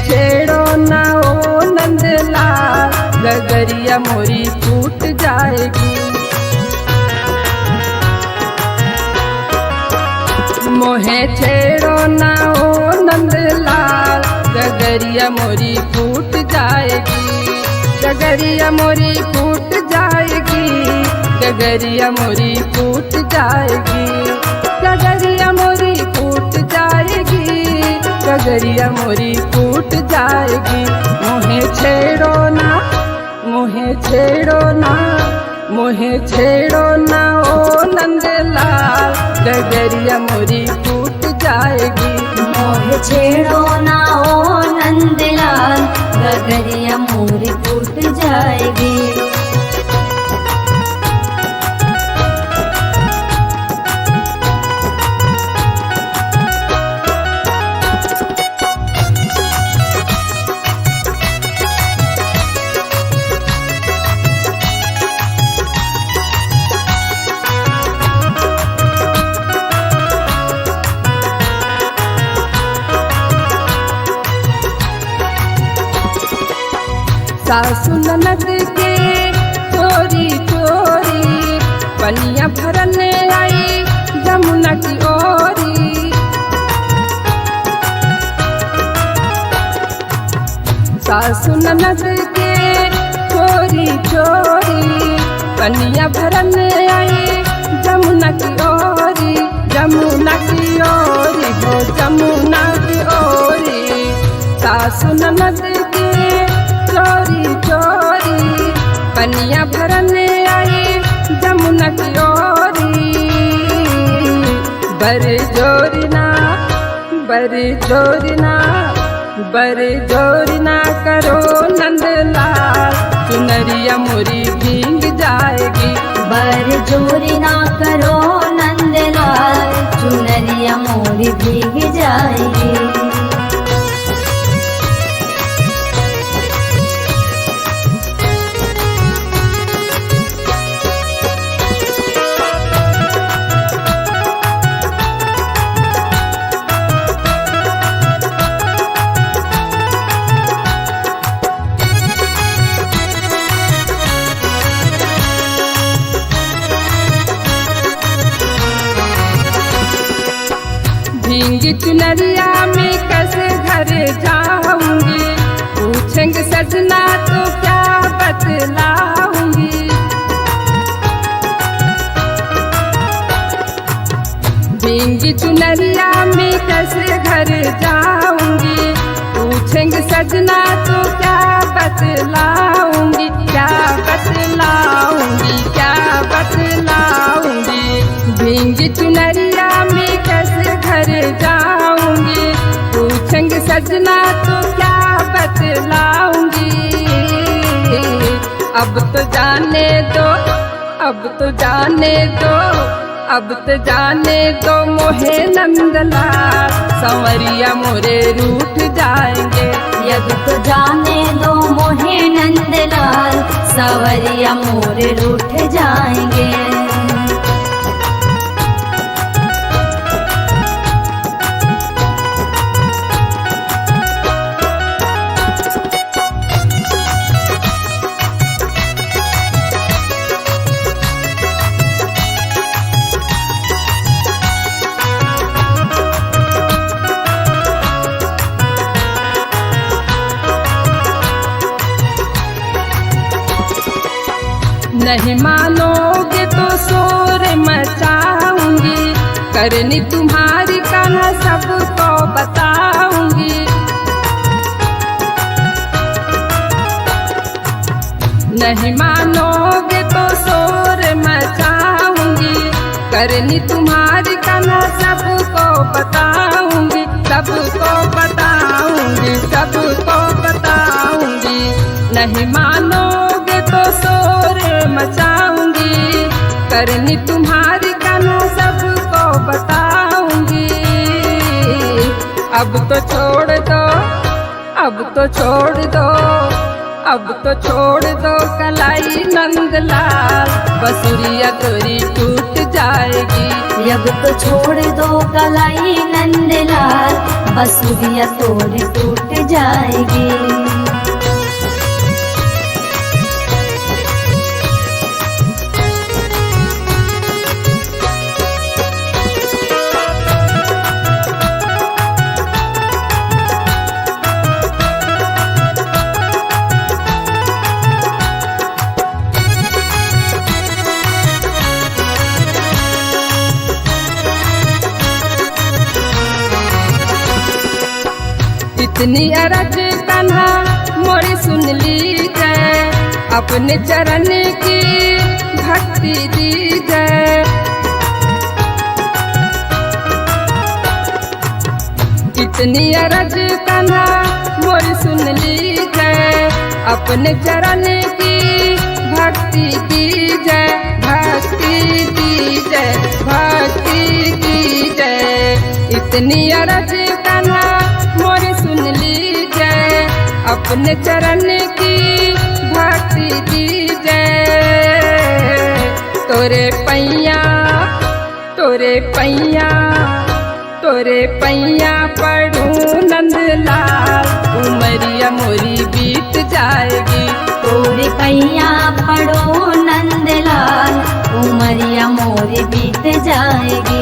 छेड़ो ना ओ नंदलाल, गगरिया मोरी टूट जाएगी। मोहे छेड़ो ना ओ नंदलाल, गगरिया मोरी फूट जाएगी। गगरिया मोरी फूट जाएगी, गगरिया मोरी फूट जाएगी। गगरिया मोरी फूट जाएगी, गगरिया मोरी फूट जाएगी। मोहे छेड़ो ना, मोहे छेड़ो ना, मोहे छेड़ो ना ओ नंदलाल, गगरिया मोरी फूट जाएगी। मोहे छेड़ो ना ओ नंदलाल, गगरिया मोरी फूट जाएगी। सासु ननद के चोरी चोरी पनिया भरने आई जमुना की ओरी। सासु ननद के चोरी चोरी पनिया भरने आई जमुना की ओरी। जमुना की ओरी हो जमुना की ओरी। सासु ननद के चोरी चोरी पनिया भरने आई जमुना की ओरी। बर जोरिना, बर जोरिना, बर जोरिना करो नंदलाल, चुनरिया मोरी भींग जाएगी। बर जोरी ना करो नंदलाल, चुनरिया मोरी भीग जाएगी। भींगी चुनरिया में कैसे घर जाऊंगी, पूछेंगे सजना तो क्या बतलाऊंगी। भींगी चुनरिया में कैसे घर जाऊंगी, पूछेंगे सजना तो क्या बतलाऊंगी। क्या बतलाऊंगी, क्या बतलाऊंगी। भींगी चुनरिया में कैसे घर जाऊंगी, पूछेंगे सजना तो क्या बतलाऊंगी। अब तो जाने दो, अब तो जाने दो, अब तो जाने दो मोहे नंदलाल, संवरिया मोरे रूठ जाएंगे। अब तो जाने दो मोहे नंदलाल, संवरिया मोरे रूठ जाएंगे। नहीं मानोगे तो शोर मचाऊंगी, करनी तुम्हारी कहाँ सबको बताऊंगी। नहीं मानोगे तो शोर मचाऊंगी, करनी तुम्हारी कहाँ सबको बताऊंगी। सबको बताऊंगी, सबको बताऊंगी। नहीं मानोगे तो शोर मचाऊंगी, करनी तुम्हारी कहाँ सबको बताऊंगी। अब तो छोड़ दो, अब तो छोड़ दो, अब तो छोड़ दो कलाई नंदलाल, बसुरिया तोरी टूट जाएगी। अब तो छोड़ दो कलाई नंदलाल, बसुरिया तोरी टूट जाएगी। इतनी अरज कन्हा मोरी सुन लीजिए, अपने चरण की भक्ति दीजिए। इतनी अरज कन्हा मोरी सुन लीजिए, अपने चरण की भक्ति दीजिए, भक्ति दीजिए, भक्ति दीजिए। इतनी अरज कन्हा मोरी सुन लीजिए, अपने चरण की भक्ति दीजिए। तोरे पैया तोरे पैया तोरे पैया पढ़ूं नंदलाल, उमरिया मोरी बीत जाएगी। तोरे पैया पड़ो नंदलाल, उमरिया मोरी बीत जाएगी।